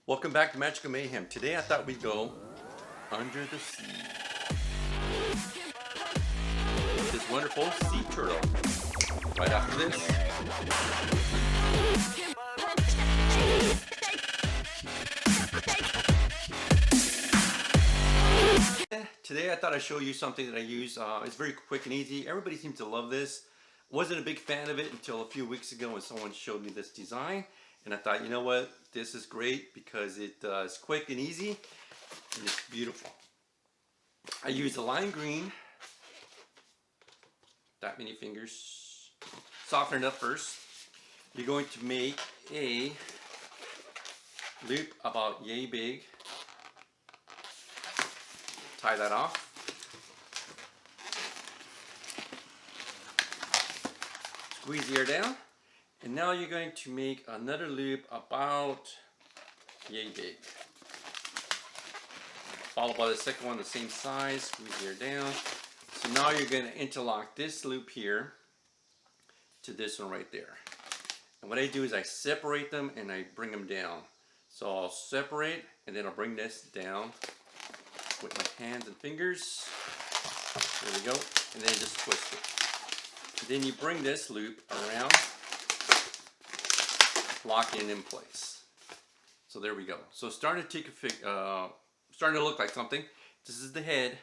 Welcome back to Magical Mayhem. Today I thought we'd go under the sea with this wonderful sea turtle. Right after this. Today I thought I'd show you something that I use. It's very quick and easy. Everybody seems to love this. Wasn't a big fan of it until a few weeks ago when someone showed me this design. And I thought, you know what, this is great because it is quick and easy and it's beautiful. I use the lime green, that many fingers, soften it up first. You're going to make a loop about yay big, tie that off. Squeeze the air down. And now you're going to make another loop about yay big. Followed by the second one the same size, squeeze the air down. So now you're going to interlock this loop here to this one right there. And what I do is I separate them and I bring them down. So I'll separate and then I'll bring this down with my hands and fingers. There we go. And then just twist it. And then you bring this loop around, lock it in place. So there we go. So it's starting to take starting to look like something. This is the head.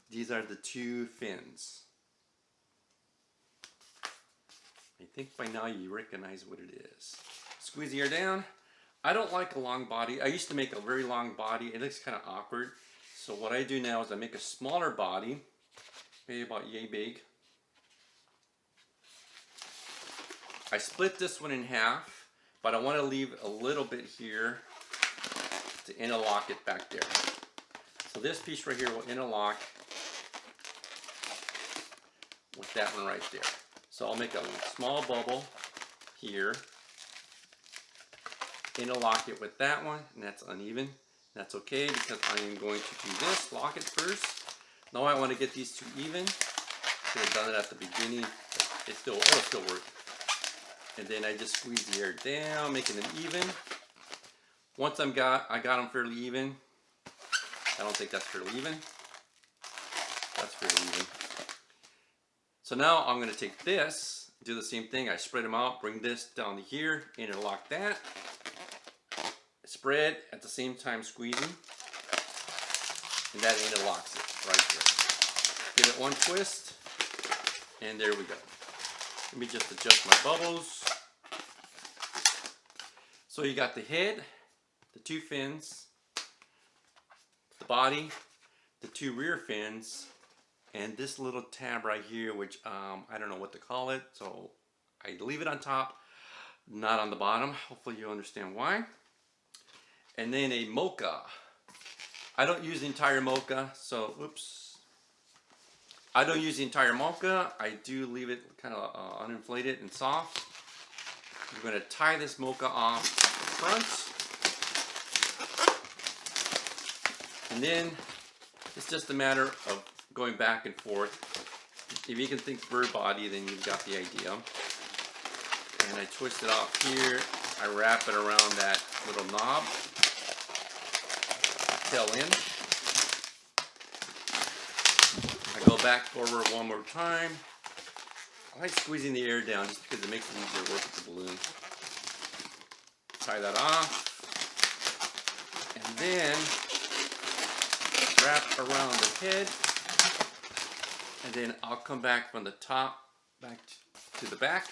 These are the two fins. I think by now you recognize what it is. Squeeze the air down. I don't like a long body. I used to make a very long body. It looks kind of awkward. So what I do now is I make a smaller body, maybe about yay big. I split this one in half, but I want to leave a little bit here to interlock it back there. So this piece right here will interlock with that one right there. So I'll make a small bubble here, interlock it with that one, and that's uneven. That's okay because I am going to do this, lock it first. Now I want to get these two even. Should have done it at the beginning, but it'll still work. And then I just squeeze the air down, making them even. Once I got them fairly even. I don't think that's fairly even. That's fairly even. So now I'm going to take this, do the same thing. I spread them out, bring this down to here, interlock that. Spread at the same time squeezing. And that interlocks it right there. Give it one twist. And there we go. Let me just adjust my bubbles. So you got the head, the two fins, the body, the two rear fins, and this little tab right here, which I don't know what to call it. So I leave it on top, not on the bottom. Hopefully you understand why. And then a mocha. I don't use the entire mocha, so oops. I don't use the entire mocha. I do leave it kind of uninflated and soft. I'm going to tie this mocha off the front. And then it's just a matter of going back and forth. If you can think bird body, then you've got the idea. And I twist it off here. I wrap it around that little knob. Tail end. I go back over it one more time. I like squeezing the air down just because it makes it easier to work with the balloon. Tie that off. And then wrap around the head. And then I'll come back from the top back to the back.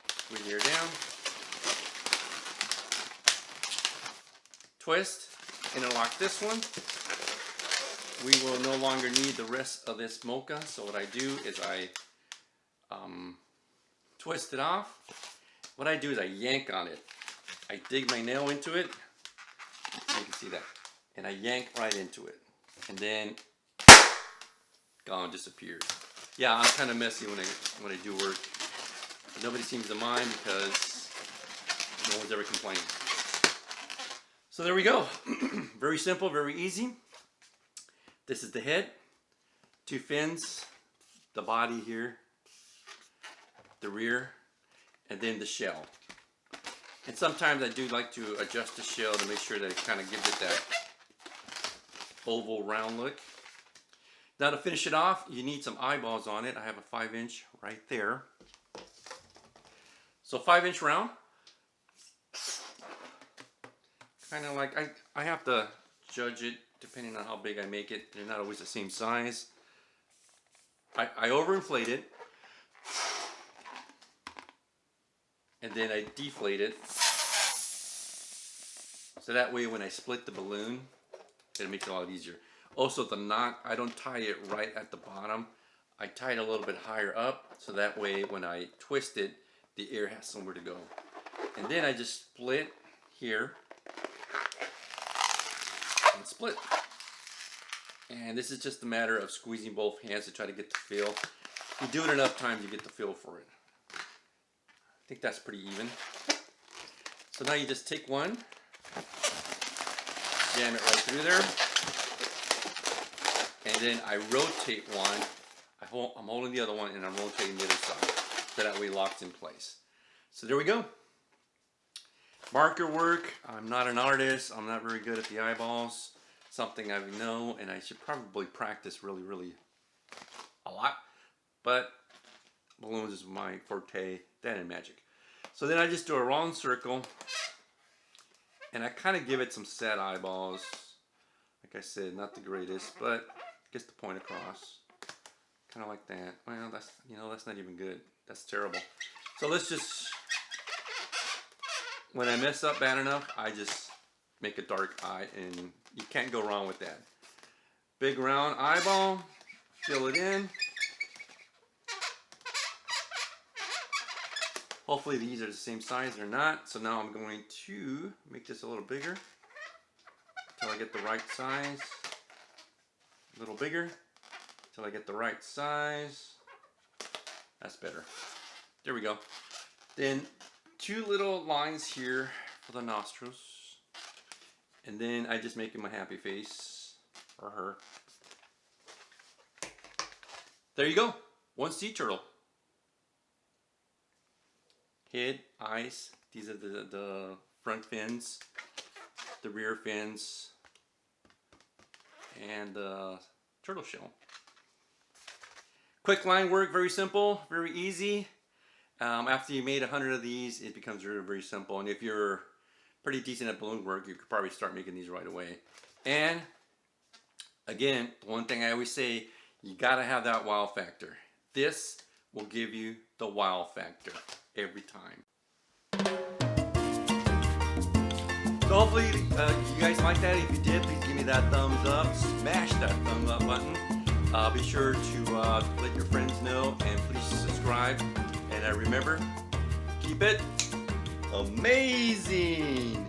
Squeeze the air down. Twist. Interlock this one. We will no longer need the rest of this mocha. So what I do is I twist it off. What I do is I yank on it. I dig my nail into it. You can see that. And I yank right into it. And then gone, disappears. Yeah, I'm kind of messy when I do work. But nobody seems to mind because no one's ever complained. So there we go. Very simple, very easy. This is the head, two fins, the body here, the rear, and then the shell. And sometimes I do like to adjust the shell to make sure that it kind of gives it that oval round look. Now to finish it off, you need some eyeballs on it. I have a 5-inch right there. So 5-inch round. Kind of like, I have to judge it depending on how big I make it. They're not always the same size. I overinflate it. And then I deflate it. So that way when I split the balloon, it'll make it a lot easier. Also the knot, I don't tie it right at the bottom. I tie it a little bit higher up, so that way when I twist it, the air has somewhere to go. And then I just split here and split. And this is just a matter of squeezing both hands to try to get the feel. If you do it enough times, you get the feel for it. I think that's pretty even. So now you just take one, jam it right through there, and then I rotate one. I'm holding the other one and I'm rotating the other side, so that way it locks in place. So there we go. Marker work. I'm not an artist. I'm not very good at the eyeballs. Something I know, and I should probably practice really a lot. But balloons is my forte, that and magic. So then I just do a round circle, and I kind of give it some sad eyeballs. Like I said, not the greatest, but gets the point across. Kind of like that. Well, that's, you know, that's not even good. That's terrible. So let's just, when I mess up bad enough, I just make a dark eye, and you can't go wrong with that. Big round eyeball, fill it in. Hopefully these are the same size. They're not. So now I'm going to make this a little bigger until I get the right size. A little bigger until I get the right size. That's better. There we go. Then 2 little lines here for the nostrils. And then I just make him a happy face, or her. There you go. One sea turtle. Head, eyes, these are the front fins, the rear fins, and the turtle shell. Quick line work, very simple, very easy. After you made 100 of these, it becomes very simple. And if you're pretty decent at balloon work, you could probably start making these right away. And again, the one thing I always say, you gotta have that wow factor. This will give you the wow factor every time. So hopefully you guys like that. If you did, please give me that thumbs up. Smash that thumbs up button. Be sure to let your friends know, and please subscribe. And remember, keep it amazing.